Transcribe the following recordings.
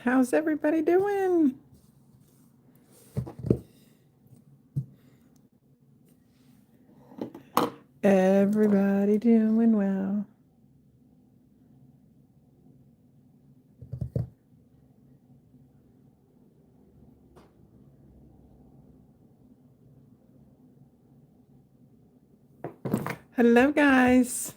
How's everybody doing? Everybody doing well. Hello, guys.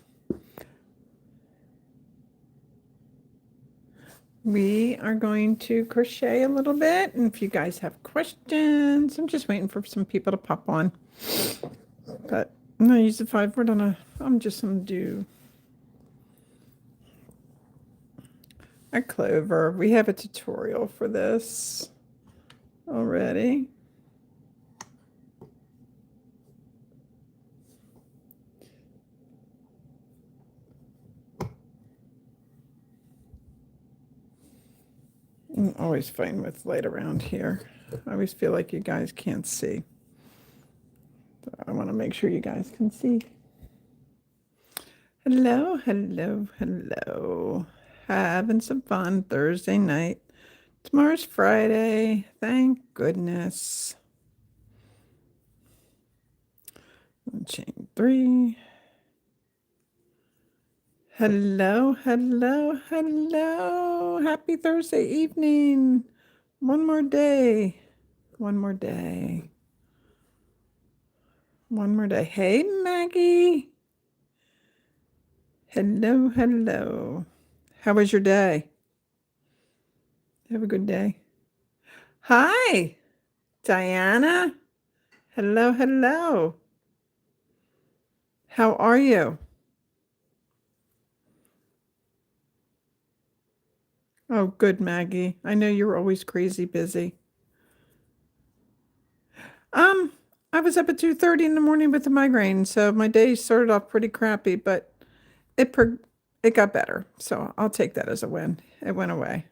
We are going to crochet a little bit, and if you guys have questions, I'm just waiting for some people to pop on. But I'm gonna use the 5 word on I'm just gonna do a clover. We have a tutorial for this already. I'm always fine with light around here. I always feel like you guys can't see. So I want to make sure you guys can see. Hello, hello, hello. Having some fun Thursday night. Tomorrow's Friday. Thank goodness. Chain 3. Hello, hello, hello. Happy Thursday evening. One more day. One more day. One more day. Hey, Maggie. Hello, hello. How was your day? Have a good day. Hi, Diana. Hello, hello. How are you? Oh, good, Maggie. I know you're always crazy busy. I was up at 2:30 in the morning with a migraine, so my day started off pretty crappy, but it got better. So I'll take that as a win. It went away.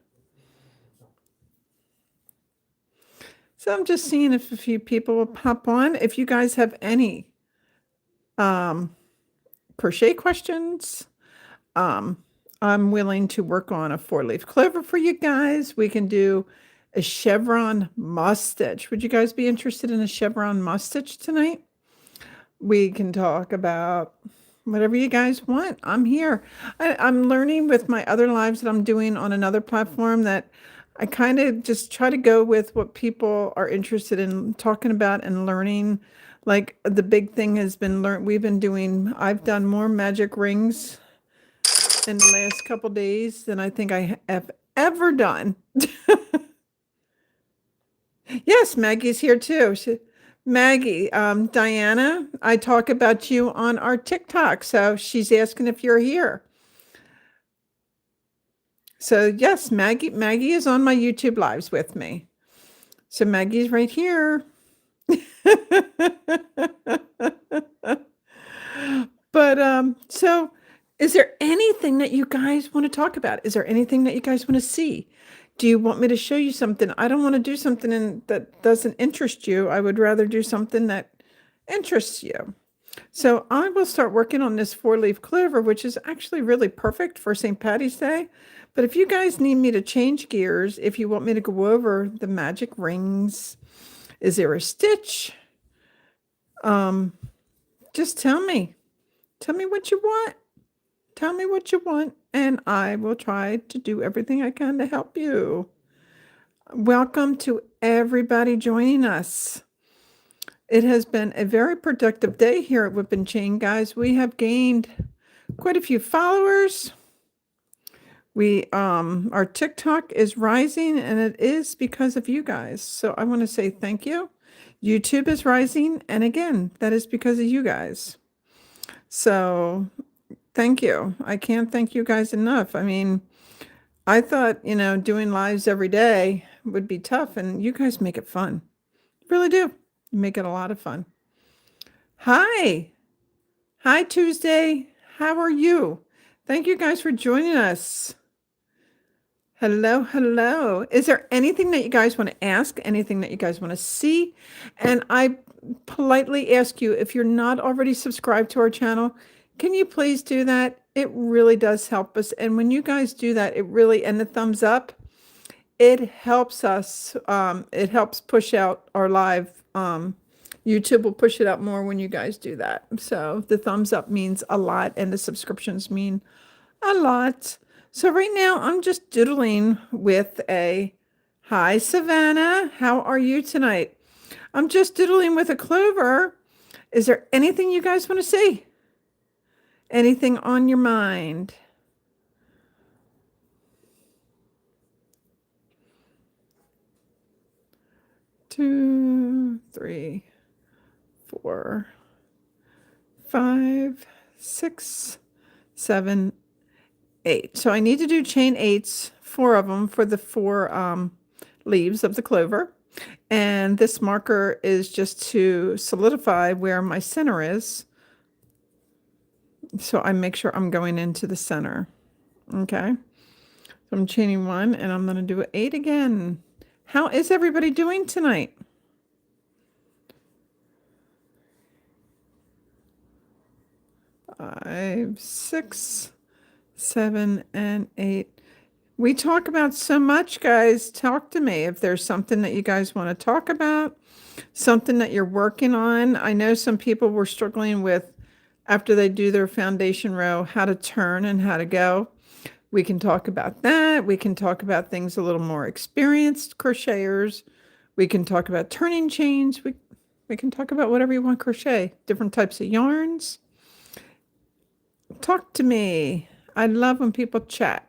So I'm just seeing if a few people will pop on. If you guys have any crochet questions, I'm willing to work on a 4-leaf clover for you guys. We can do a chevron moss stitch. Would you guys be interested in a chevron moss stitch tonight? We can talk about whatever you guys want. I'm here. I'm learning with my other lives that I'm doing on another platform that I kind of just try to go with what people are interested in talking about and learning. Like the big thing has been I've done more magic rings in the last couple days than I think I have ever done. Yes, Maggie's here too. Maggie, Diana, I talk about you on our TikTok, so she's asking if you're here. So yes, Maggie is on my YouTube lives with me. So Maggie's right here. But so is there anything that you guys want to talk about? Is there anything that you guys want to see? Do you want me to show you something? I don't want to do something that doesn't interest you. I would rather do something that interests you. So I will start working on this 4-leaf clover, which is actually really perfect for St. Patty's Day. But if you guys need me to change gears, if you want me to go over the magic rings, is there a stitch? Just tell me. Tell me what you want. Tell me what you want, and I will try to do everything I can to help you. Welcome to everybody joining us. It has been a very productive day here at Whip and Chain, guys. We have gained quite a few followers. Our TikTok is rising, and it is because of you guys. So I want to say thank you. YouTube is rising, and again, that is because of you guys. So thank you. I can't thank you guys enough. I mean, I thought, doing lives every day would be tough, and you guys make it fun. You really do. You make it a lot of fun. Hi. Hi, Tuesday. How are you? Thank you guys for joining us. Hello, hello. Is there anything that you guys want to ask? Anything that you guys want to see? And I politely ask you, if you're not already subscribed to our channel, can you please do that? It really does help us. And when you guys do that, and the thumbs up, it helps us, it helps push out our live, YouTube will push it out more when you guys do that. So the thumbs up means a lot and the subscriptions mean a lot. So right now I'm just doodling with a, hi Savannah, how are you tonight? I'm just doodling with a clover. Is there anything you guys want to see? Anything on your mind? Two, three, 4, 5, 6, 7, 8. So I need to do chain 8s, 4 of them for the 4 leaves of the clover. And this marker is just to solidify where my center is. So I make sure I'm going into the center. Okay. So I'm chaining 1 and I'm going to do 8 again. How is everybody doing tonight? 5, 6, 7, and 8. We talk about so much, guys. Talk to me if there's something that you guys want to talk about, something that you're working on. I know some people were struggling with, after they do their foundation row, how to turn and how to go. We can talk about that. We can talk about things a little more experienced crocheters. We can talk about turning chains. We can talk about whatever you want crochet, different types of yarns. Talk to me. I love when people chat.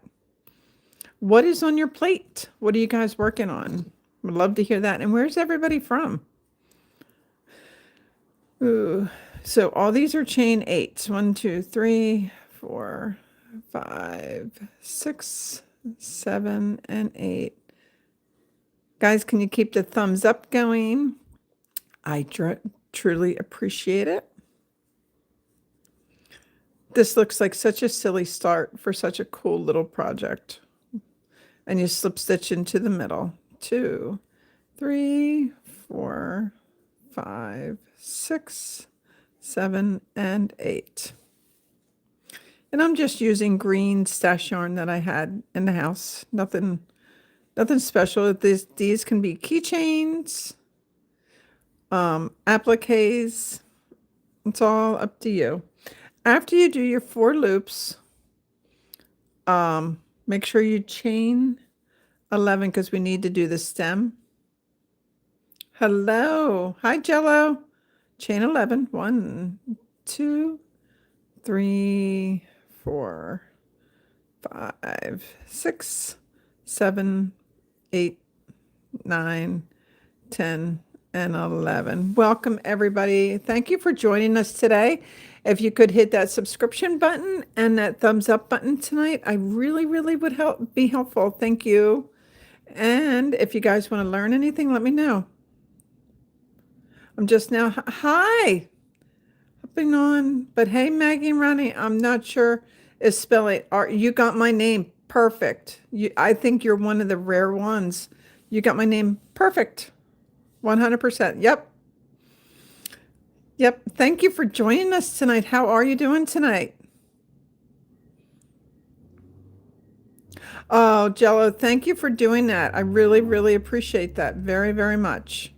What is on your plate? What are you guys working on? Would love to hear that. And where's everybody from? Ooh. So all these are chain 8s. 1, 2, 3, 4, 5, 6, 7, and 8. Guys, can you keep the thumbs up going? I truly appreciate it. This looks like such a silly start for such a cool little project. And you slip stitch into the middle. 2, 3, 4, 5, 6, 7, and 8. And I'm just using green stash yarn that I had in the house. Nothing special. These can be keychains, appliques. It's all up to you. After you do your 4 loops, make sure you chain 11 because we need to do the stem. Hello. Hi, Jello. Chain 11. 1, 2, 3, 4, 5, 6, 7, 8, 9, 10, and 11. Welcome, everybody. Thank you for joining us today. If you could hit that subscription button and that thumbs up button tonight, I really, really would be helpful. Thank you. And if you guys want to learn anything, let me know. I'm just now, hi, hopping on. But hey, Maggie and Ronnie, I'm not sure is spelling. You got my name perfect. I think you're one of the rare ones. You got my name perfect. 100%. Yep. Yep. Thank you for joining us tonight. How are you doing tonight? Oh, Jello, thank you for doing that. I really, really appreciate that very, very much.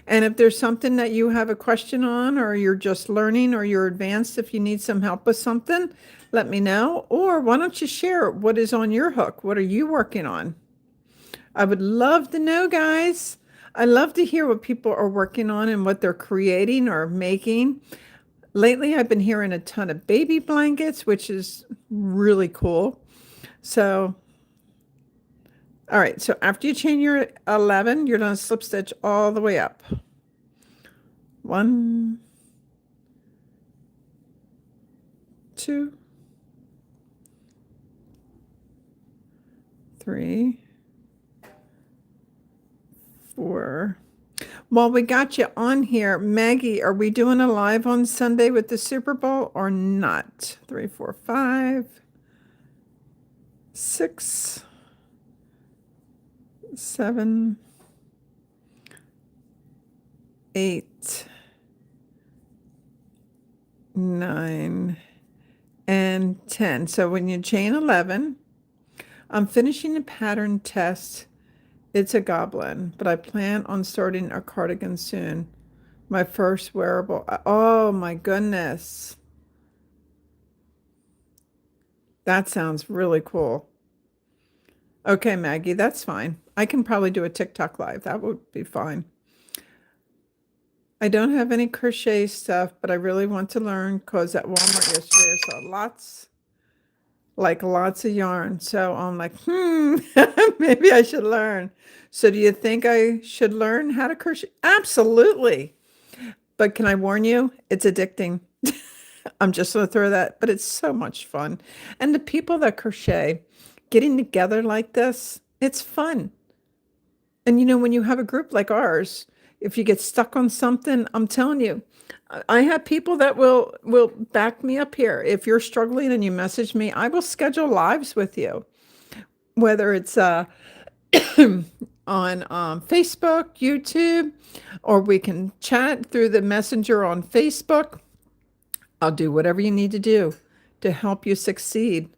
And if there's something that you have a question on, or you're just learning, or you're advanced, if you need some help with something, let me know. Or why don't you share what is on your hook? What are you working on? I would love to know, guys. I love to hear what people are working on and what they're creating or making. Lately, I've been hearing a ton of baby blankets, which is really cool. So, all right. So after you chain your 11, you're going to slip stitch all the way up. 1, 2, 3, 4. While we got you on here, Maggie, are we doing a live on Sunday with the Super Bowl or not? 3, 4, 5, 6, 7, 8, 9, and 10. So when you chain 11, I'm finishing the pattern test It's a goblin, but I plan on starting a cardigan soon. My first wearable. Oh my goodness. That sounds really cool. Okay, Maggie, that's fine. I can probably do a TikTok live. That would be fine. I don't have any crochet stuff, but I really want to learn because at Walmart yesterday I saw lots of yarn. So I'm like, maybe I should learn. So do you think I should learn how to crochet? Absolutely. But can I warn you? It's addicting. I'm just going to throw that, but it's so much fun. And the people that crochet, getting together like this, it's fun. And when you have a group like ours, if you get stuck on something, I'm telling you, I have people that will back me up here. If you're struggling and you message me, I will schedule lives with you, whether it's on Facebook, YouTube, or we can chat through the messenger on Facebook. I'll do whatever you need to do to help you succeed.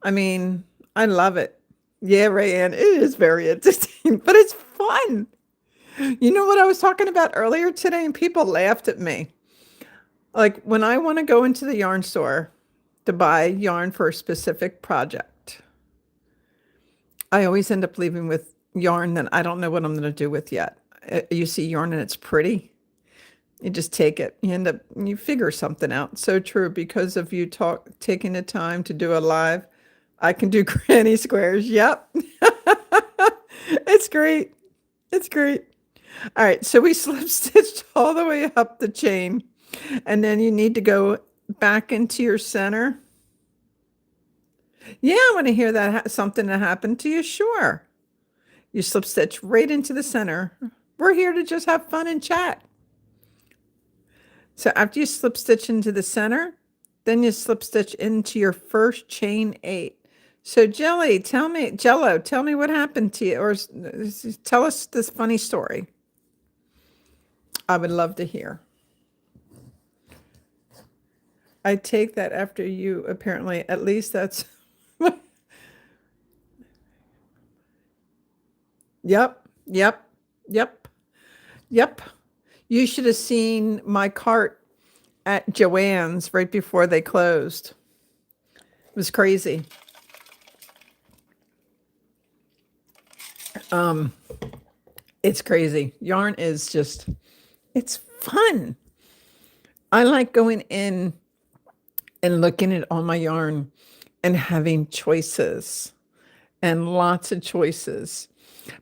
I mean, I love it. Yeah, Rayanne, it is very interesting, but it's fun. You know what I was talking about earlier today, and people laughed at me. Like when I want to go into the yarn store to buy yarn for a specific project, I always end up leaving with yarn that I don't know what I'm going to do with yet. You see yarn and it's pretty. You just take it. You figure something out. So true because of you taking the time to do a live. I can do granny squares. Yep. It's great. It's great. All right, so we slip stitched all the way up the chain, and then you need to go back into your center. Yeah, I want to hear that something that happened to you. Sure. You slip stitch right into the center. We're here to just have fun and chat. So after you slip stitch into the center, then you slip stitch into your first chain 8. So Jello, tell me what happened to you, or tell us this funny story. I would love to hear. I take that after you, apparently. At least that's. Yep, yep, yep, yep. You should have seen my cart at Joann's right before they closed. It was crazy. It's crazy. Yarn is just, it's fun. I like going in and looking at all my yarn and having choices and lots of choices.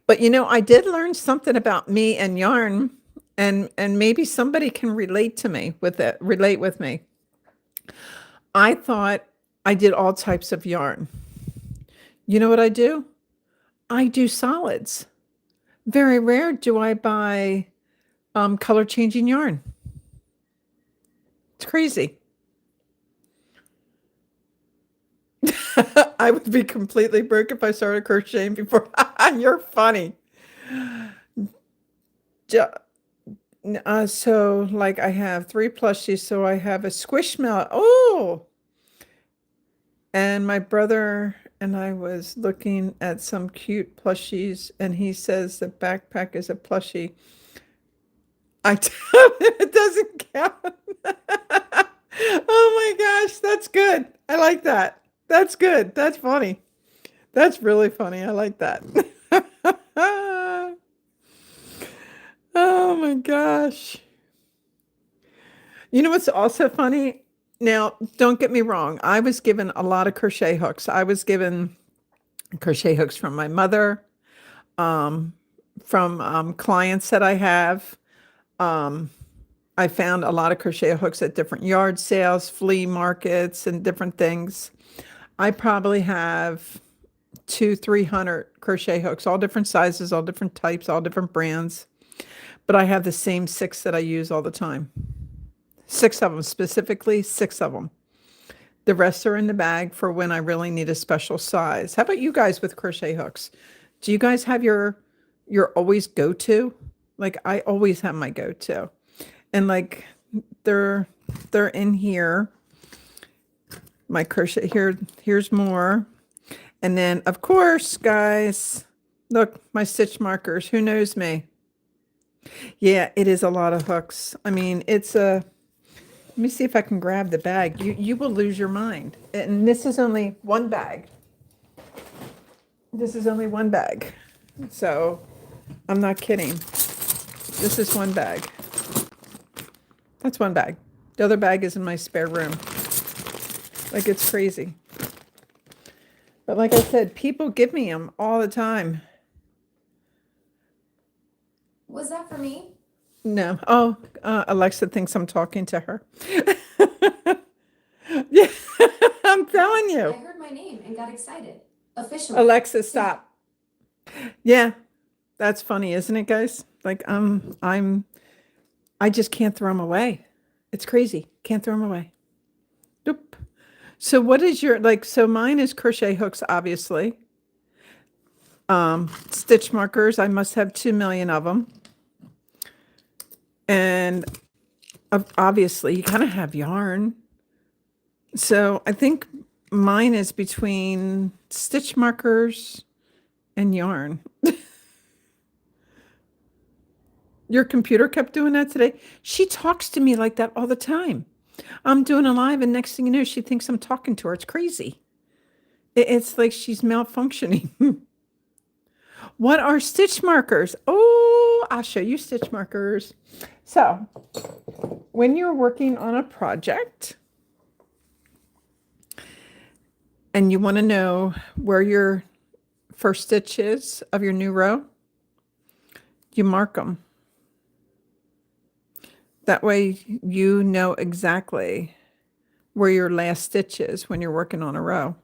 But I did learn something about me and yarn, and maybe somebody can relate with me. I thought I did all types of yarn. You know what I do? I do solids. Very rare do I buy color changing yarn. It's crazy. I would be completely broke if I started crocheting before. You're funny. So like I have 3 plushies, so I have a Squishmallow. Oh, and my brother and I was looking at some cute plushies, and he says the backpack is a plushie. I tell him it doesn't count. Oh my gosh, that's good. I like that. That's good. That's funny. That's really funny. I like that. Oh my gosh. You know what's also funny? Now, don't get me wrong. I was given a lot of crochet hooks. I was given crochet hooks from my mother, from clients that I have. I found a lot of crochet hooks at different yard sales, flea markets, and different things. I probably have 300 crochet hooks, all different sizes, all different types, all different brands. But I have the same 6 that I use all the time. 6 of them, specifically 6 of them. The rest are in the bag for when I really need a special size. How about you guys with crochet hooks? Do you guys have your always go-to? Like I always have my go-to. And like they're in here. My crochet here's more. And then of course, guys, Look, my stitch markers. Who knows me? Yeah, it is a lot of hooks. I mean, it's a, let me see if I can grab the bag. You will lose your mind. And this is only one bag. This is only one bag. So I'm not kidding. This is one bag. That's one bag. The other bag is in my spare room. Like, it's crazy. But like I said, people give me them all the time. Was that for me? No. Oh, Alexa thinks I'm talking to her. Yeah, I'm telling I you. heard my name and got excited. Officially. Alexa, stop. Yeah, that's funny, isn't it, guys? Like, I just can't throw them away. It's crazy. Can't throw them away. Nope. So what is your, like, so mine is crochet hooks, obviously. Stitch markers. I must have 2 million of them. And obviously you kind of have yarn. So I think mine is between stitch markers and yarn. Your computer kept doing that today. She talks to me like that all the time. I'm doing a live, and next thing you know, she thinks I'm talking to her. It's crazy. It's like she's malfunctioning. What are stitch markers? Oh, I'll show you stitch markers. So, when you're working on a project and you want to know where your first stitch is of your new row, you mark them. That way you know exactly where your last stitch is when you're working on a row.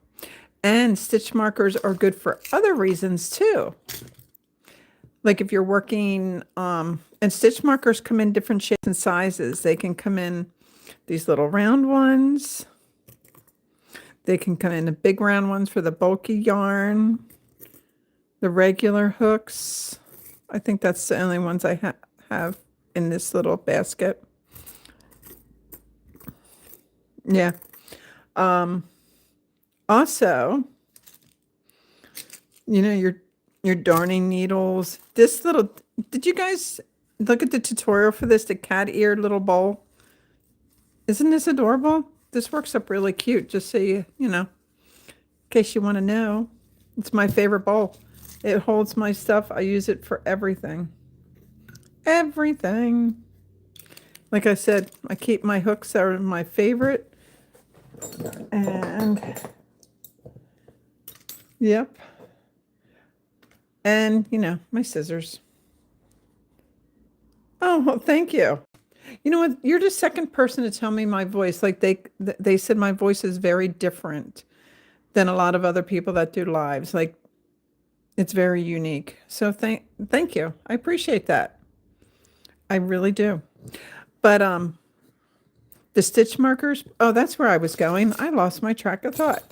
And stitch markers are good for other reasons too. Like if you're working, and stitch markers come in different shapes and sizes. They can come in these little round ones. They can come in the big round ones for the bulky yarn. The regular hooks. I think that's the only ones I have in this little basket. Yeah. Also, you know, your darning needles. This little, did you guys look at the tutorial for this, the cat ear little bowl? Isn't this adorable? This works up really cute, just so you know, in case you want to know. It's my favorite bowl. It holds my stuff. I use it for everything. Everything. Like I said, I keep my hooks are my favorite. And yep. And, you know, my scissors. Oh, well, thank you. You know what? You're the second person to tell me my voice. Like they said my voice is very different than a lot of other people that do lives. Like it's very unique. So thank you. I appreciate that. I really do. But the stitch markers, oh, that's where I was going. I lost my track of thought.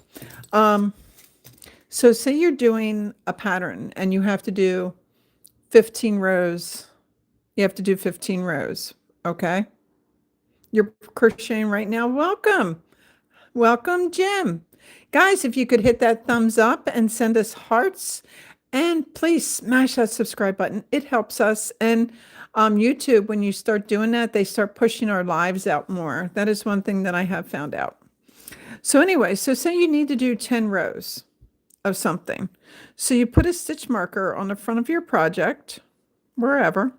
So say you're doing a pattern and you have to do 15 rows. You have to do 15 rows, okay? You're crocheting right now. Welcome. Welcome, Jim. Guys, if you could hit that thumbs up and send us hearts, and please smash that subscribe button. It helps us. And YouTube, when you start doing that, they start pushing our lives out more. That is one thing that I have found out. So anyway, so say you need to do 10 rows of something. So you put a stitch marker on the front of your project, wherever.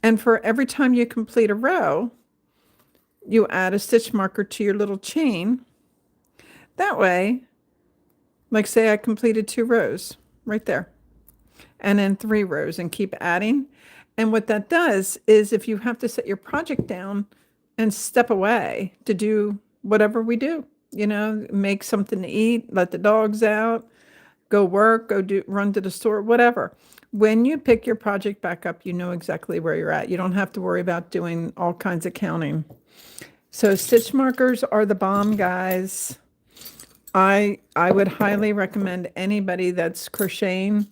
And for every time you complete a row, you add a stitch marker to your little chain. That way, like say I completed 2 rows right there, and then 3 rows, and keep adding. And what that does is if you have to set your project down and step away to do whatever we do, you know, make something to eat, let the dogs out, go work, run to the store, whatever. When you pick your project back up, you know exactly where you're at. You don't have to worry about doing all kinds of counting. So stitch markers are the bomb, guys. I would highly recommend anybody that's crocheting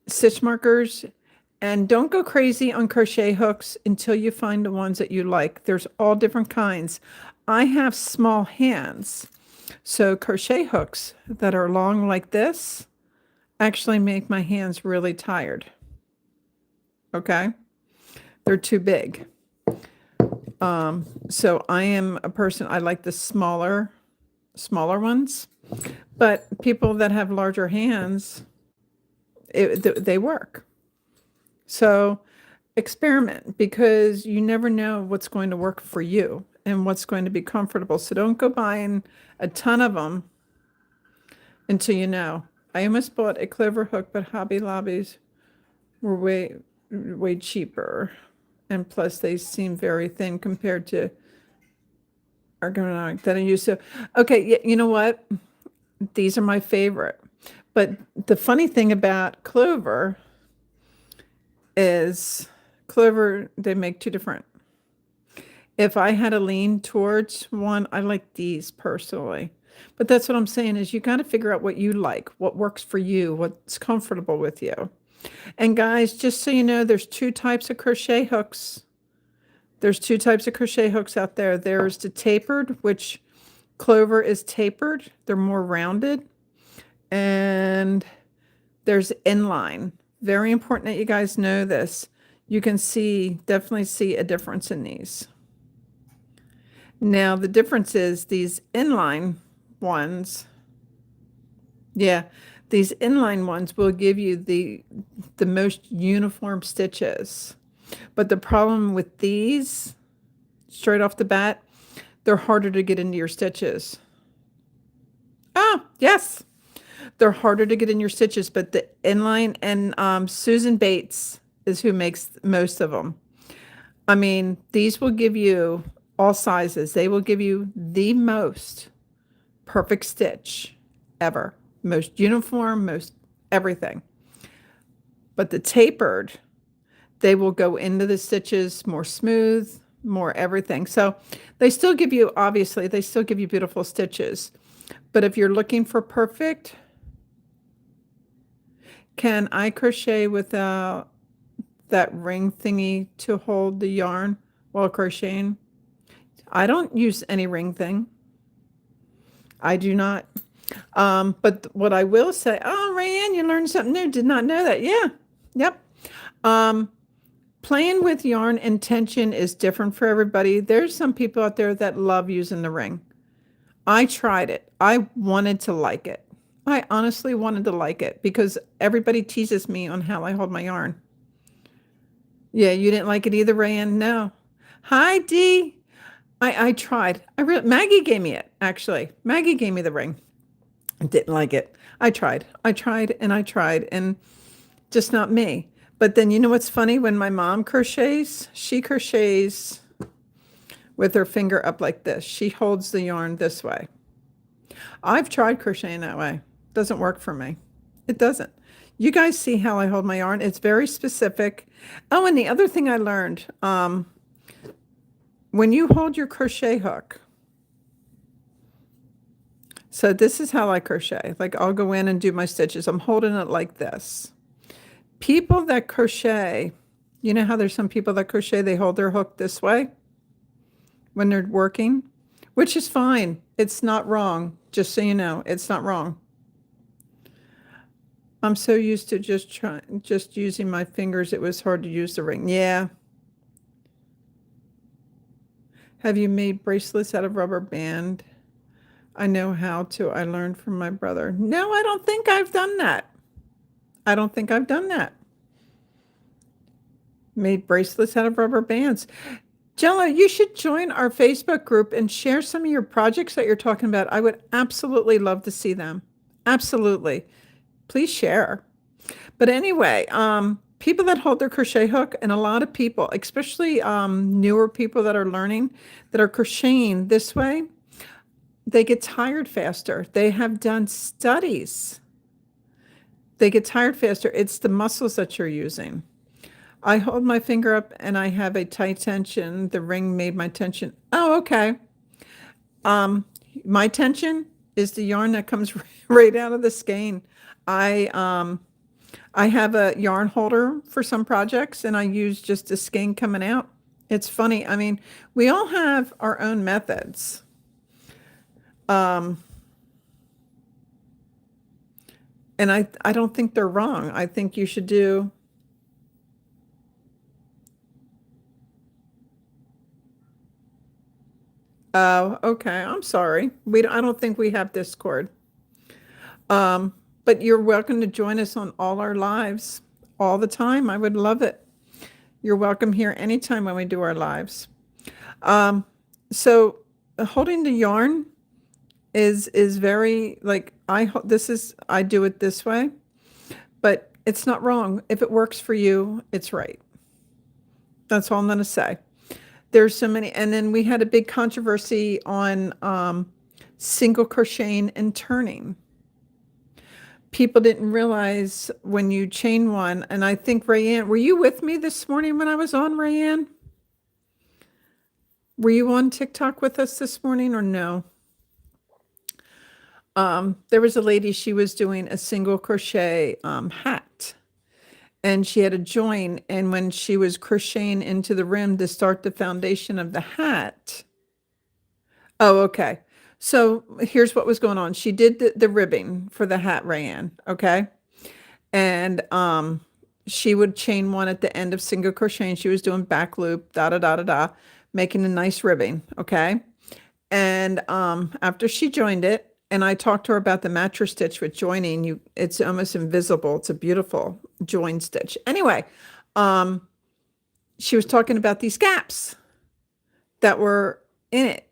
stitch markers, and don't go crazy on crochet hooks until you find the ones that you like. There's all different kinds. I have small hands, So crochet hooks that are long like this actually make my hands really tired. Okay? They're too big. So I am a person, I like the smaller ones, but people that have larger hands, they work. So experiment, because you never know what's going to work for you and what's going to be comfortable. So don't go buying a ton of them until you know. I almost bought a Clover hook, but Hobby Lobbies were way cheaper. And plus they seem very thin compared to ergonomic that I use. So, okay, you know what? These are my favorite. But the funny thing about Clover is they make two different. If I had to lean towards one, I like these personally. But that's what I'm saying is you got to figure out what you like, what works for you, what's comfortable with you. And guys, just so you know, there's two types of crochet hooks. There's two types of crochet hooks out there. There's the tapered, which Clover is tapered. They're more rounded. And there's inline. Very important that you guys know this. You can definitely see a difference in these. Now, the difference is these inline ones, these inline ones will give you the most uniform stitches. But the problem with these, straight off the bat, they're harder to get into your stitches. Oh, yes. They're harder to get in your stitches, but the inline, and Susan Bates is who makes most of them. I mean, these will give you all sizes. They will give you the most perfect stitch ever. Most uniform, most everything. But the tapered, they will go into the stitches more smooth, more everything. So they still give you, obviously, they still give you beautiful stitches. But if you're looking for perfect, can I crochet without that ring thingy to hold the yarn while crocheting? I don't use any ring thing. I do not. But what I will say, oh, Rayanne, you learned something new. Did not know that. Yeah. Yep. Playing with yarn and tension is different for everybody. There's some people out there that love using the ring. I tried it. I wanted to like it. I honestly wanted to like it because everybody teases me on how I hold my yarn. Yeah, you didn't like it either, Rayanne? No. Hi, Dee. I tried. Maggie gave me it, actually. Maggie gave me the ring. I didn't like it. I tried, and just not me. But then you know what's funny? When my mom crochets, she crochets with her finger up like this. She holds the yarn this way. I've tried crocheting that way. Doesn't work for me. It doesn't. You guys see how I hold my yarn? It's very specific. Oh, and the other thing I learned, when you hold your crochet hook, so this is how I crochet. Like I'll go in and do my stitches. I'm holding it like this. People that crochet, you know how there's some people that crochet, they hold their hook this way when they're working, which is fine. It's not wrong. Just so you know, it's not wrong. I'm so used to just using my fingers. It was hard to use the ring. Yeah. Have you made bracelets out of rubber band? I know how to. I learned from my brother. No, I don't think I've done that. I don't think I've done that. Made bracelets out of rubber bands. Jella, you should join our Facebook group and share some of your projects that you're talking about. I would absolutely love to see them. Absolutely. Please share. But anyway, people that hold their crochet hook, and a lot of people, especially newer people that are learning, that are crocheting this way, they get tired faster. They have done studies. They get tired faster. It's the muscles that you're using. I hold my finger up and I have a tight tension. The ring made my tension. Oh, okay. My tension is the yarn that comes right out of the skein. I have a yarn holder for some projects and I use just a skein coming out. It's funny. I mean, we all have our own methods. And I don't think they're wrong. I think you should do. Oh, okay. I'm sorry. I don't think we have Discord. But you're welcome to join us on all our lives all the time. I would love it. You're welcome here anytime when we do our lives. So holding the yarn is very like I do it this way, but it's not wrong. If it works for you, it's right. That's all I'm going to say. There's so many, and then we had a big controversy on single crocheting and turning. People didn't realize when you chain one, and I think Rayanne, were you with me this morning when I was on, Rayanne? Were you on TikTok with us this morning or no? There was a lady, she was doing a single crochet hat, and she had a join, and when she was crocheting into the rim to start the foundation of the hat. Oh, okay. So here's what was going on. She did the ribbing for the hat, Rayanne, okay? And she would chain one at the end of single crochet, and she was doing back loop, da da da da da, making a nice ribbing, okay? And after she joined it, and I talked to her about the mattress stitch with joining, it's almost invisible. It's a beautiful join stitch. Anyway, she was talking about these gaps that were in it,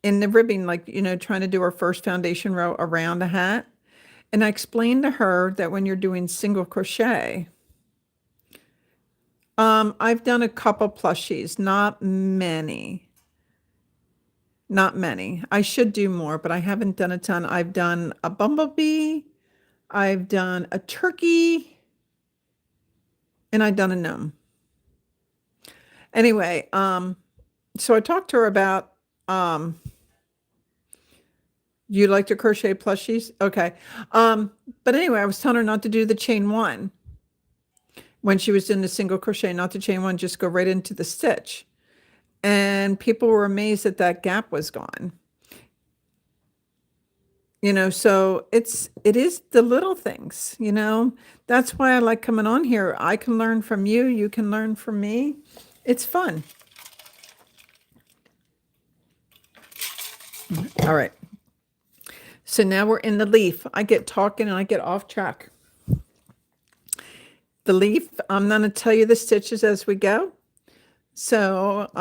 in the ribbing, like, trying to do her first foundation row around a hat. And I explained to her that when you're doing single crochet, I've done a couple plushies, not many. Not many. I should do more, but I haven't done a ton. I've done a bumblebee, I've done a turkey, and I've done a gnome. Anyway, so I talked to her about, you like to crochet plushies? Okay. But anyway, I was telling her not to do the chain one. When she was doing the single crochet, not to chain one, just go right into the stitch. And people were amazed that that gap was gone. So it is the little things, that's why I like coming on here. I can learn from you. You can learn from me. It's fun. All right. So now we're in the leaf. I get talking and I get off track. The leaf, I'm going to tell you the stitches as we go. So,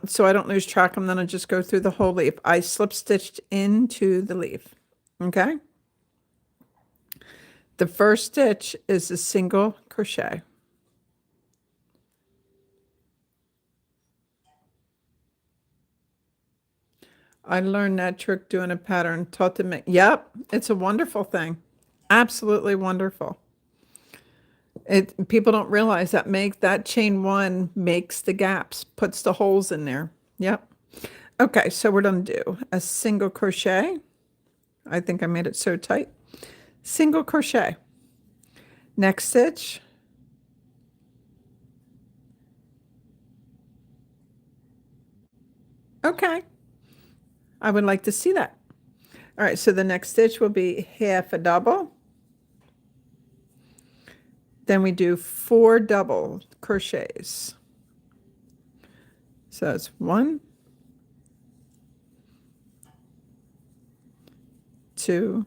so I don't lose track, I'm going to just go through the whole leaf. I slip stitched into the leaf. Okay. The first stitch is a single crochet. I learned that trick doing a pattern, taught to make. Yep, it's a wonderful thing. Absolutely wonderful. People don't realize that chain one makes the gaps, puts the holes in there. Yep. Okay, so we're going to do a single crochet. I think I made it so tight. Single crochet. Next stitch. Okay. I would like to see that. All right, so the next stitch will be half a double. Then we do 4 double crochets. So it's 1, 2,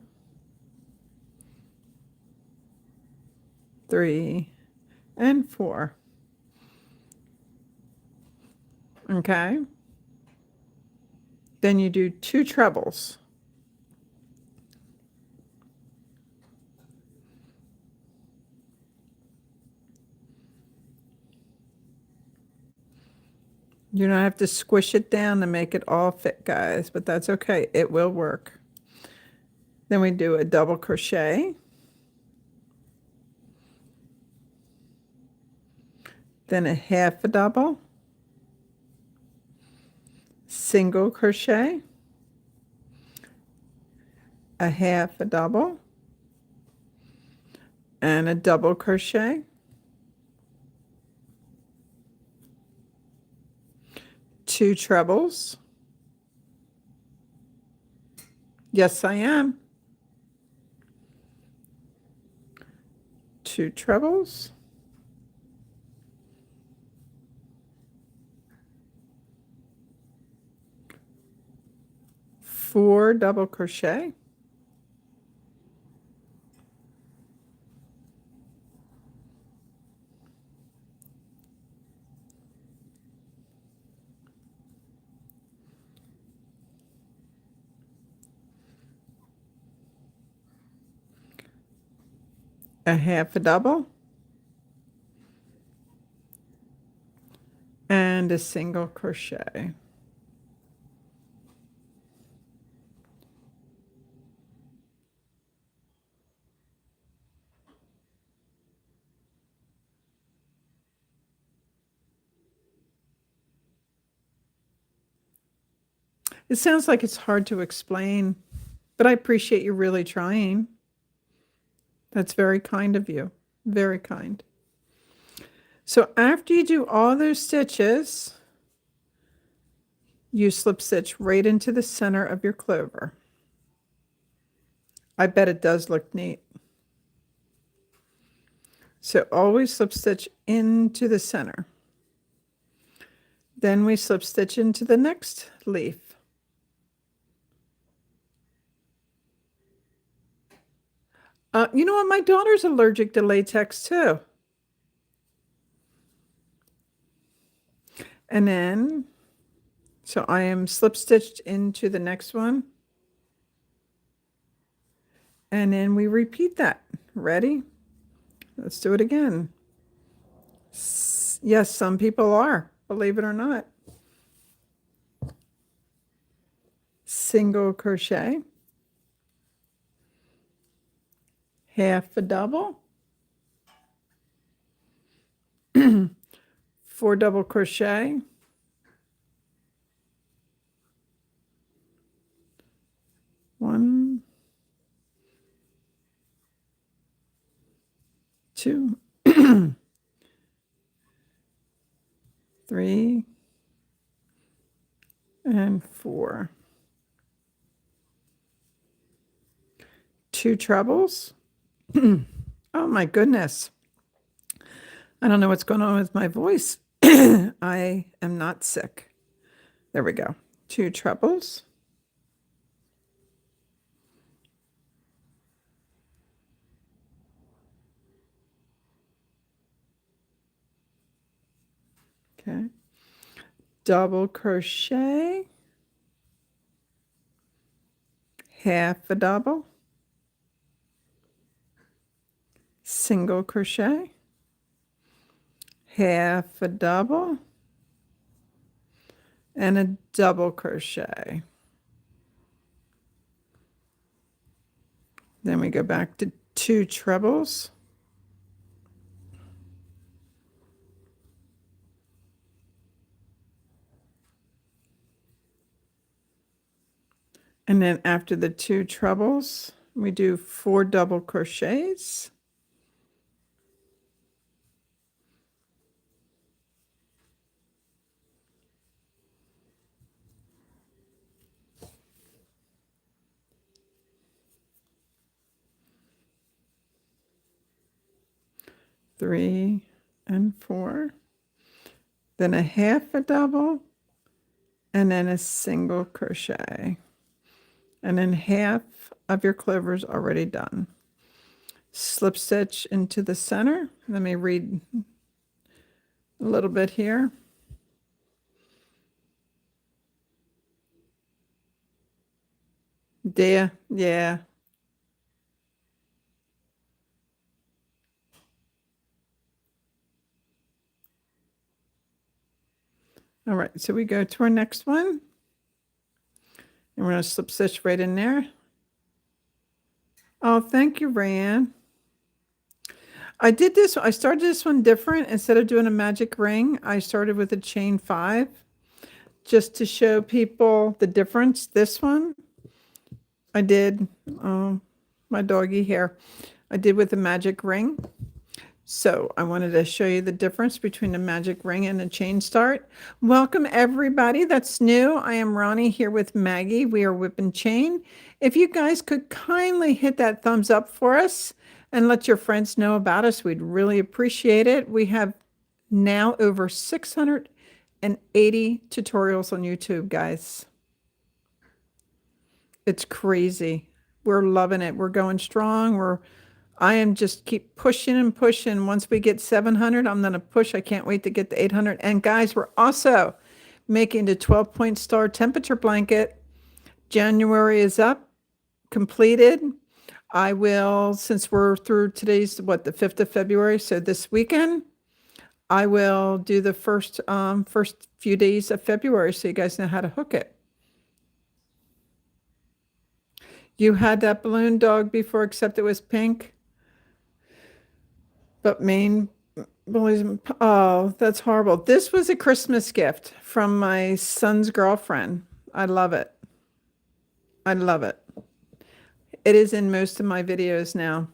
3, and 4. Okay. Then you do 2 trebles. You don't have to squish it down to make it all fit, guys, but that's okay. It will work. Then we do a double crochet. Then a half a double. Single crochet. A half a double. And a double crochet. Two trebles. Yes, I am. 2 trebles, four double crochet, a half a double, and a single crochet. It sounds like it's hard to explain, but I appreciate you really trying. That's very kind of you. Very kind. So after you do all those stitches, you slip stitch right into the center of your clover. I bet it does look neat. So always slip stitch into the center. Then we slip stitch into the next leaf. You know what? My daughter's allergic to latex too. And then, so I am slip stitched into the next one. And then we repeat that. Ready? Let's do it again. Yes, some people are, believe it or not. Single crochet. Half a double, 4 double crochet, 1, 2, 3, and 4. 2 trebles. Oh my goodness. I don't know what's going on with my voice. I am not sick. There we go. 2 trebles. Okay. Double crochet. Half a double. Single crochet, half a double, and a double crochet. Then we go back to 2 trebles. And then after the 2 trebles, we do 4 double crochets. Three and 4, then a half a double, and then a single crochet, and then half of your clover is already done. Slip stitch into the center. Let me read a little bit here. Yeah. All right, so we go to our next one. And we're going to slip stitch right in there. Oh, thank you, Rayanne. I started this one different. Instead of doing a magic ring, I started with a chain 5 just to show people the difference. This one I did, my doggy hair, I did with a magic ring. So I wanted to show you the difference between a magic ring and a chain start. Welcome everybody that's new. I am Ronnie here with Maggie. We are Whip and Chain. If you guys could kindly hit that thumbs up for us, and let your friends know about us. We'd really appreciate it. We have now over 680 tutorials on YouTube, guys. It's crazy. We're loving it. We're going strong. I am just keep pushing and pushing. Once we get 700, I'm going to push. I can't wait to get to 800. And guys, we're also making the 12-point star temperature blanket. January is up, completed. I will, since we're through today's, the 5th of February, so this weekend, I will do the first few days of February so you guys know how to hook it. You had that balloon dog before, except it was pink. But Maine, oh, that's horrible. This was a Christmas gift from my son's girlfriend. I love it. I love it. It is in most of my videos now.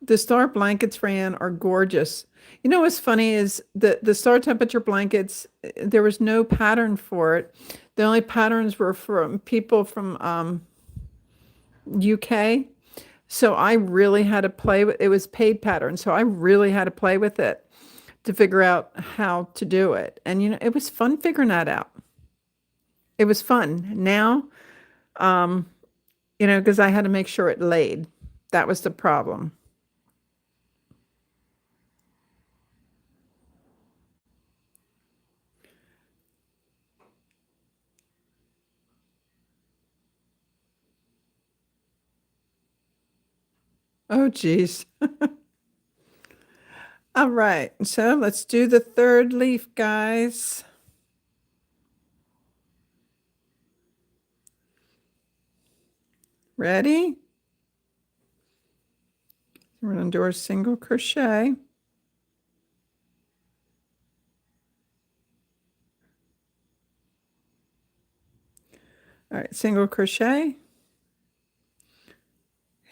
The star blankets, Fran, are gorgeous. You know what's funny is the star temperature blankets, there was no pattern for it. The only patterns were from people from UK. So I really had to play with it. Was paid pattern. So I really had to play with it to figure out how to do it. And, you know, it was fun figuring that out. It was fun. Now, you know, because I had to make sure it laid. That was the problem. Oh, geez. All right. So let's do the third leaf, guys. Ready? We're going to do our single crochet. All right, single crochet,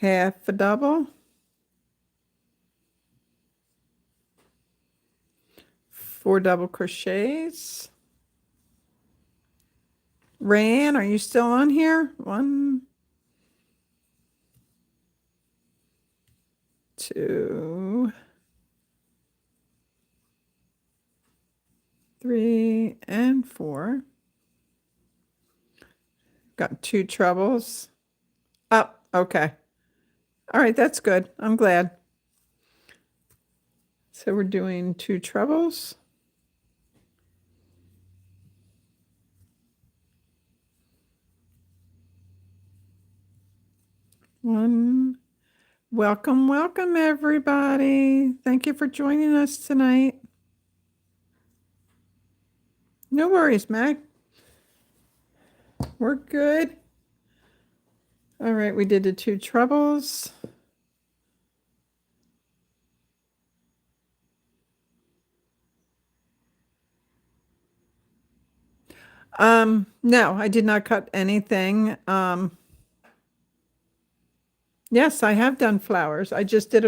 half a double, 4 double crochets. Rayanne, are you still on here? 1, 2, 3, and 4. Got 2 trebles. Up. Oh, okay. All right, that's good. I'm glad. So we're doing 2 trebles. One. Welcome, welcome, everybody. Thank you for joining us tonight. No worries, Meg. We're good. All right, we did the 2 trebles. No, I did not cut anything. Yes, I have done flowers. I just did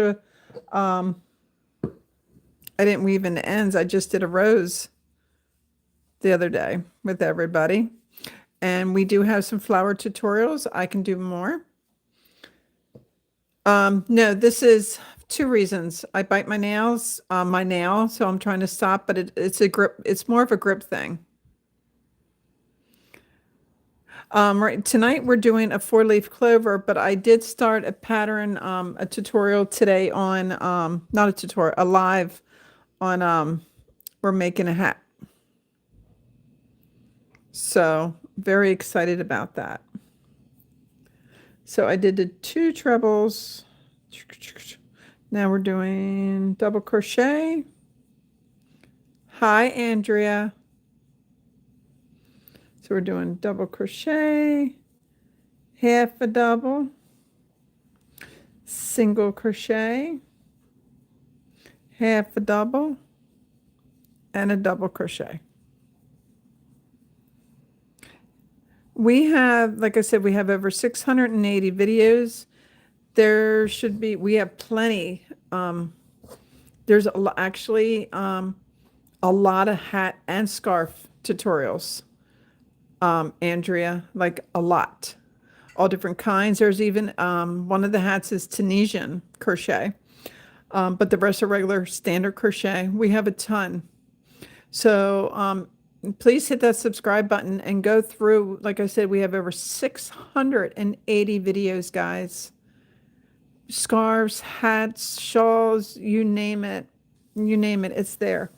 I didn't weave in the ends. I just did a rose the other day with everybody. And we do have some flower tutorials. I can do more. No, this is 2 reasons. I bite my nails, my nail, so I'm trying to stop, but it's a grip. It's more of a grip thing. Right tonight we're doing a 4-leaf clover, but I did start a pattern, a tutorial today on, not a tutorial, a live on, we're making a hat. So very excited about that. So I did the 2 trebles. Now we're doing double crochet. Hi, Andrea. So we're doing double crochet, half a double, single crochet, half a double, and a double crochet. We have, like I said, we have over 680 videos. There should be, we have plenty. There's actually a lot of hat and scarf tutorials. Andrea, like a lot. all different kinds. There's even one of the hats is Tunisian crochet, but the rest are regular standard crochet. We have a ton. So please hit that subscribe button and go through. Like I said, we have over 680 videos, guys. Scarves, hats, shawls, you name it. You name it, it's there.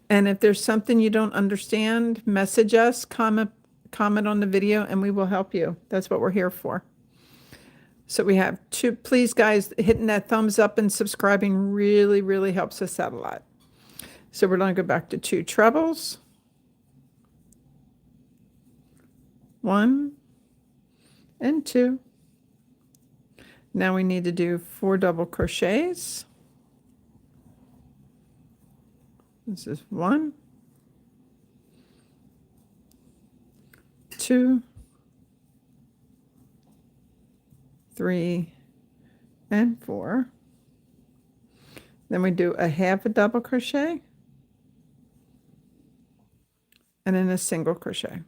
And if there's something you don't understand, message us, comment on the video, and we will help you. That's what we're here for. So we have two. Please, guys, hitting that thumbs up and subscribing really, really helps us out a lot. So we're going to go back to 2 trebles. 1 and 2. Now we need to do 4 double crochets. This is 1, 2, 3, and 4. Then we do a half a double crochet and then a single crochet.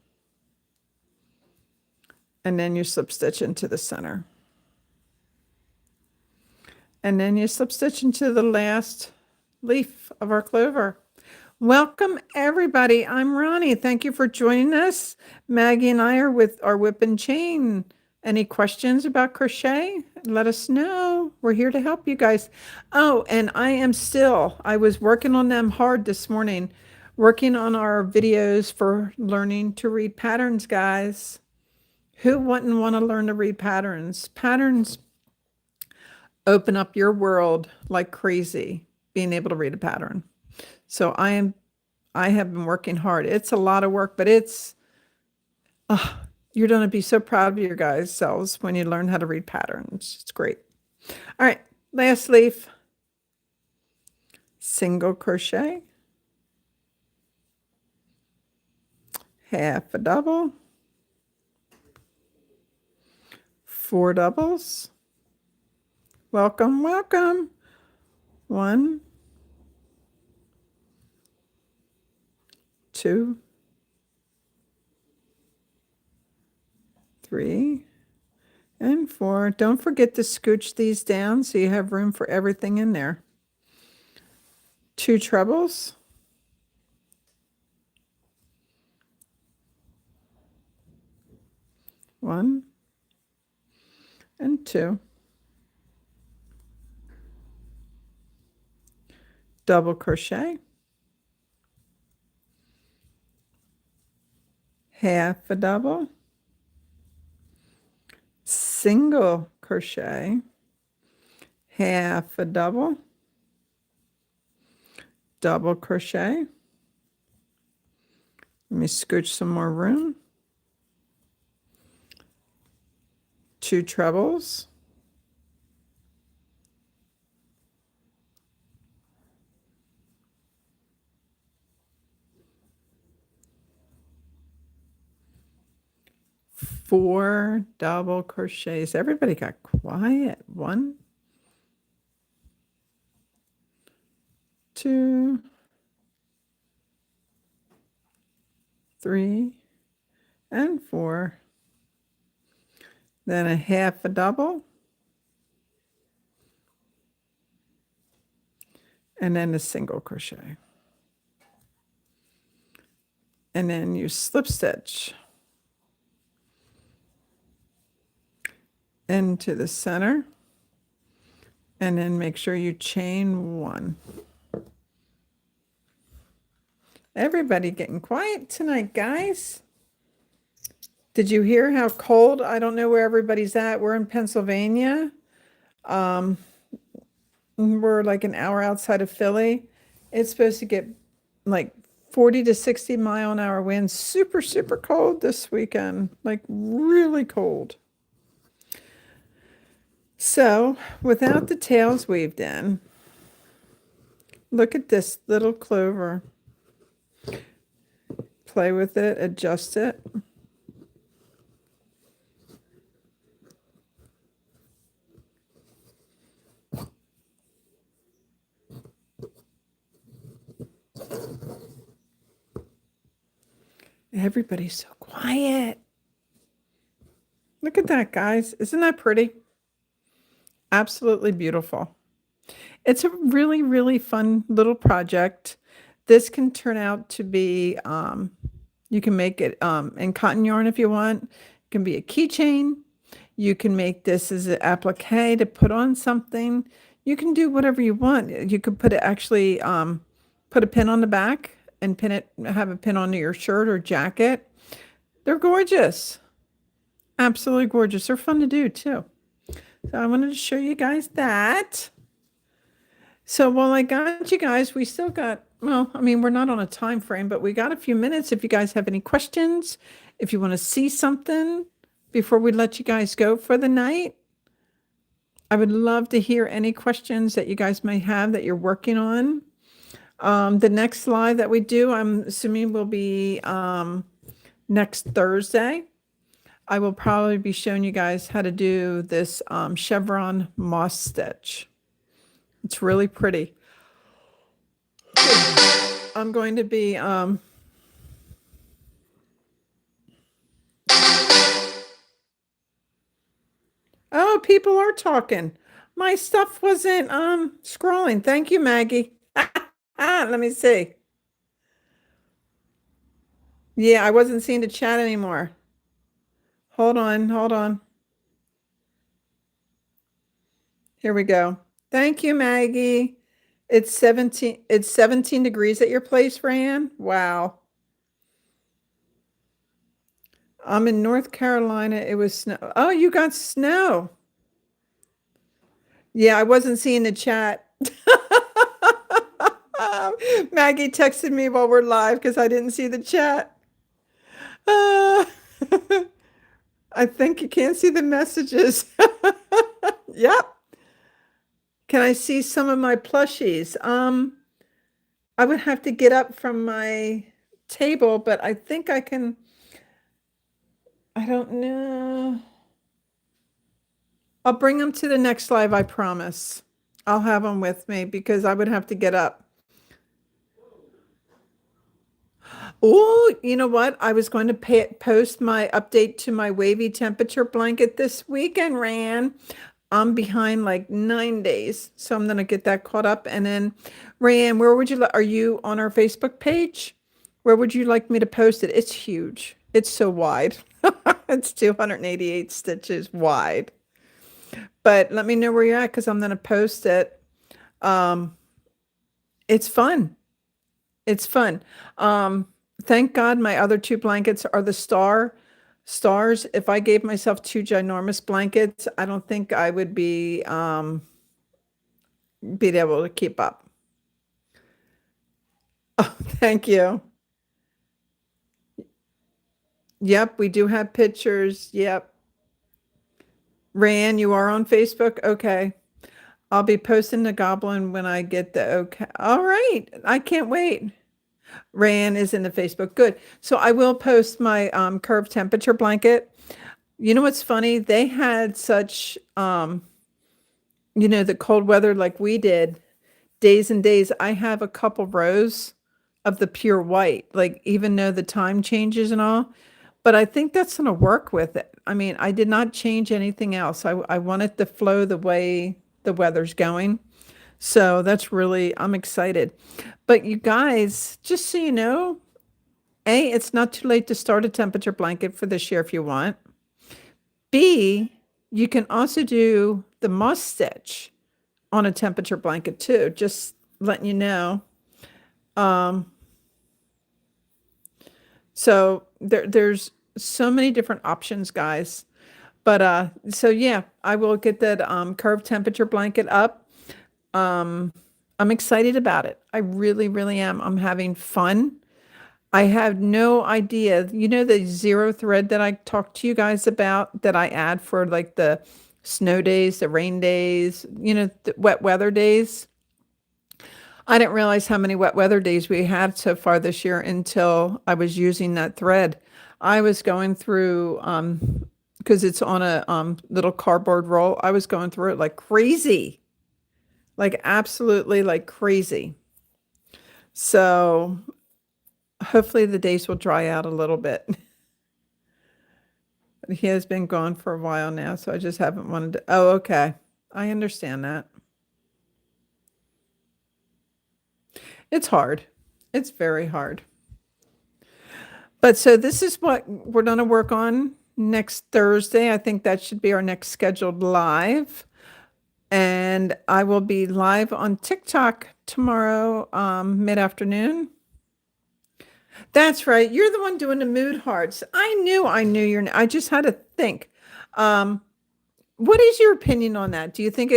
And then you slip stitch into the center. And then you slip stitch into the last leaf of our clover. Welcome, everybody. I'm Ronnie. Thank you for joining us. Maggie and I are with our whip and chain. Any questions about crochet? Let us know. We're here to help you guys. Oh, and I was working on them hard this morning, working on our videos for learning to read patterns, guys. Who wouldn't want to learn to read patterns? Patterns open up your world like crazy, being able to read a pattern. So I have been working hard. It's a lot of work, but you're going to be so proud of your guys' selves when you learn how to read patterns. It's great. All right, last leaf. Single crochet. Half a double. 4 doubles. Welcome, welcome. 1, 2, 3, and 4. Don't forget to scooch these down so you have room for everything in there. 2 trebles. 1 and 2. Double crochet. Half a double. Single crochet. Half a double. Double crochet. Let me scooch some more room. 2 trebles. 4 double crochets. Everybody got quiet. 1, 2, 3, and 4. Then a half a double. And then a single crochet. And then you slip stitch into the center, and then make sure you chain 1. Everybody getting quiet tonight, guys. Did you hear how cold? I don't know where everybody's at. We're in Pennsylvania. We're like an hour outside of Philly. It's supposed to get like 40 to 60 mile an hour winds. Super, super cold this weekend. Like really cold. So without the tails weaved in, look at this little clover. Play with it, adjust it. Everybody's so quiet. Look Look at that, guys. Isn't that pretty? Absolutely beautiful. It's a really, really fun little project. This can turn out to be, you can make it in cotton yarn if you want. It can be a keychain. You can make this as an applique to put on something. You can do whatever you want. You could put it actually, put a pin on the back and pin it, have a pin onto your shirt or jacket. They're gorgeous. Absolutely gorgeous. They're fun to do too. So I wanted to show you guys that. So while I got you guys, we still got, well, I mean, we're not on a time frame, but we got a few minutes. If you guys have any questions, if you want to see something before we let you guys go for the night, I would love to hear any questions that you guys may have that you're working on. The next live that we do, I'm assuming will be next Thursday. I will probably be showing you guys how to do this chevron moss stitch. It's really pretty. I'm going to be oh, people are talking. My stuff wasn't scrolling. Thank you, Maggie. Let me see. Yeah, I wasn't seeing the chat anymore. Hold on, hold on. Here we go. Thank you, Maggie. It's 17 degrees at your place, Ryan. Wow. I'm in North Carolina. It was snow. Oh, you got snow. Yeah, I wasn't seeing the chat. Maggie texted me while we're live because I didn't see the chat. Uh, I think you can't see the messages. Yep. Can I see some of my plushies? I would have to get up from my table, but I think I can. I don't know. I'll bring them to the next live, I promise. I'll have them with me because I would have to get up. Oh, you know what? I was going to post my update to my wavy temperature blanket this weekend, Ran. I'm behind like 9 days, so I'm going to get that caught up. And then, Rayanne, where would you are you on our Facebook page? Where would you like me to post it? It's huge. It's so wide. It's 288 stitches wide. But let me know where you're at because I'm going to post it. It's fun. It's fun. Thank God my other two blankets are the stars. If I gave myself two ginormous blankets, I don't think I would be able to keep up. Oh, thank you. Yep, we do have pictures. Yep. Rayanne, you are on Facebook? Okay. I'll be posting the goblin when I get the okay. All right. I can't wait. Rayanne is in the Facebook. Good. So I will post my curved temperature blanket. You know what's funny? They had such the cold weather like we did, days and days. I have a couple rows of the pure white, like even though the time changes and all. But I think that's going to work with it. I mean, I did not change anything else. I want it to flow the way the weather's going. So that's really, I'm excited. But you guys, just so you know, A, it's not too late to start a temperature blanket for this year if you want. B, you can also do the moss stitch on a temperature blanket too, just letting you know. So there's so many different options, guys. But so yeah, I will get that curved temperature blanket up. I'm excited about it. I really, really am. I'm having fun. I have no idea. You know the zero thread that I talked to you guys about that I add for like the snow days, the rain days, the wet weather days. I didn't realize how many wet weather days we had so far this year until I was using that thread. I was going through, because it's on a little cardboard roll, I was going through it like crazy, like absolutely like crazy. So hopefully the days will dry out a little bit. But he has been gone for a while now, so I just haven't wanted to. Oh, okay. I understand that. It's hard. It's very hard. But so this is what we're going to work on next Thursday. I think that should be our next scheduled live. And I will be live on TikTok tomorrow, mid-afternoon. That's right. You're the one doing the mood hearts. I knew I just had to think. Um, what is your opinion on that? Do you think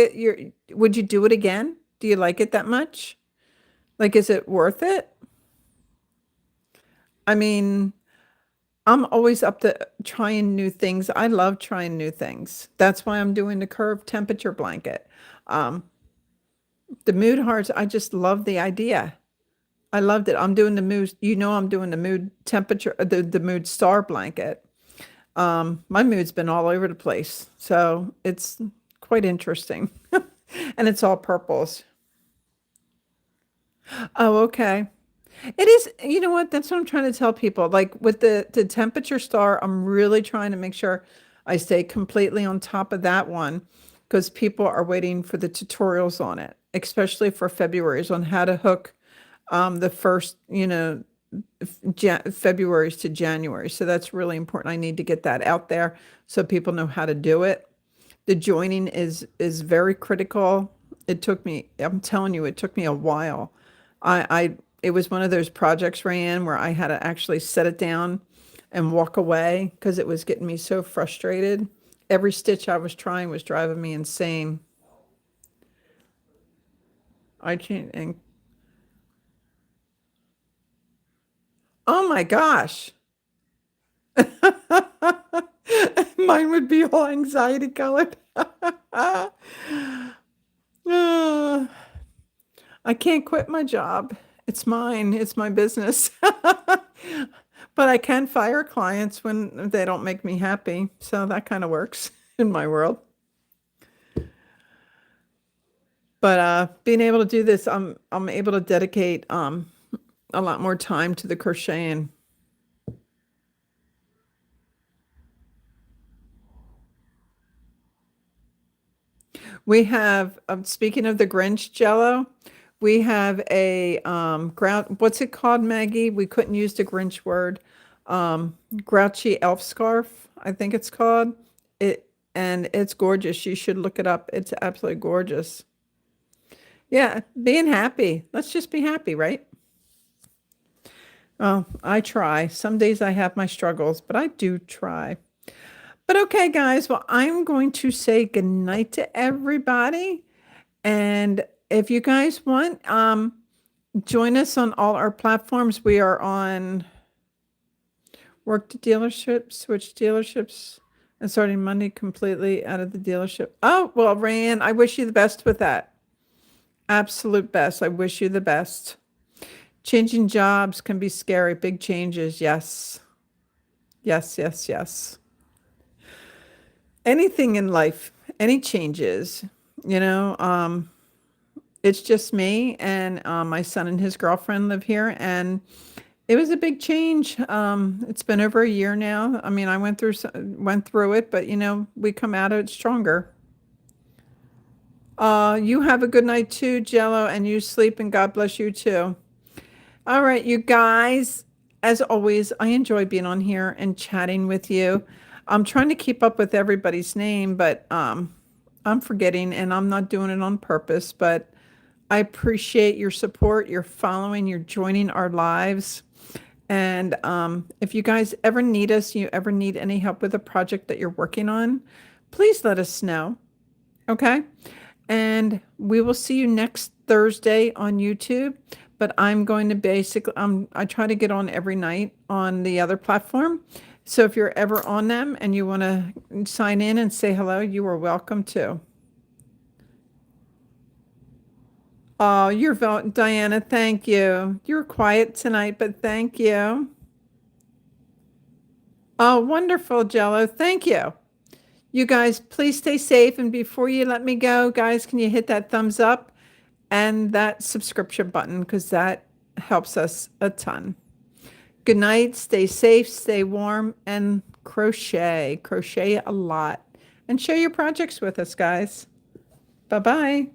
would you do it again? Do you like it that much? Like, is it worth it? I mean, I'm always up to trying new things. I love trying new things. That's why I'm doing the curved temperature blanket. Um, the mood hearts, I just love the idea. I loved it. I'm doing the mood, I'm doing the mood temperature, the mood star blanket. My mood's been all over the place. So it's quite interesting. And it's all purples. Oh, okay. It is, you know what? That's what I'm trying to tell people. Like with the temperature star, I'm really trying to make sure I stay completely on top of that one because people are waiting for the tutorials on it, especially for February's on how to hook the first, February's to January. So that's really important. I need to get that out there so people know how to do it. The joining is very critical. It took me, I'm telling you, it took me a while. It was one of those projects, Rayanne, where I had to actually set it down and walk away because it was getting me so frustrated. Every stitch I was trying was driving me insane. I can't, and oh my gosh. Mine would be all anxiety colored. Uh, I can't quit my job. It's mine. It's my business. But I can fire clients when they don't make me happy. So that kind of works in my world. But being able to do this, I'm able to dedicate a lot more time to the crocheting. We have, speaking of the Grinch Jello, we have a ground. What's it called, Maggie? We couldn't use the Grinch word. Grouchy elf scarf, I think it's called. It and it's gorgeous. You should look it up. It's absolutely gorgeous. Yeah, being happy. Let's just be happy, right? Oh, I try. Some days I have my struggles, but I do try. But okay, guys. Well, I'm going to say goodnight to everybody. And if you guys want, join us on all our platforms. We are on Work to Dealerships, Switch Dealerships, and starting Monday completely out of the dealership. Oh, well, Rayanne, I wish you the best with that. Absolute best. I wish you the best. Changing jobs can be scary. Big changes. Yes. Yes, yes, yes. Anything in life, any changes, you know, it's just me and my son and his girlfriend live here, and it was a big change. It's been over a year now. I mean, I went through it, but we come out of it stronger. You have a good night too, Jello, and you sleep, and God bless you too. All right, you guys. As always, I enjoy being on here and chatting with you. I'm trying to keep up with everybody's name, but I'm forgetting, and I'm not doing it on purpose, but I appreciate your support, your following, your joining our lives. And if you guys ever need us, you ever need any help with a project that you're working on, please let us know. Okay. And we will see you next Thursday on YouTube. But I'm going to I try to get on every night on the other platform. So if you're ever on them and you want to sign in and say hello, you are welcome to. Oh, Diana, thank you. You're quiet tonight, but thank you. Oh, wonderful, Jello. Thank you. You guys, please stay safe. And before you let me go, guys, can you hit that thumbs up and that subscription button because that helps us a ton. Good night. Stay safe, stay warm, and crochet. Crochet a lot. And share your projects with us, guys. Bye-bye.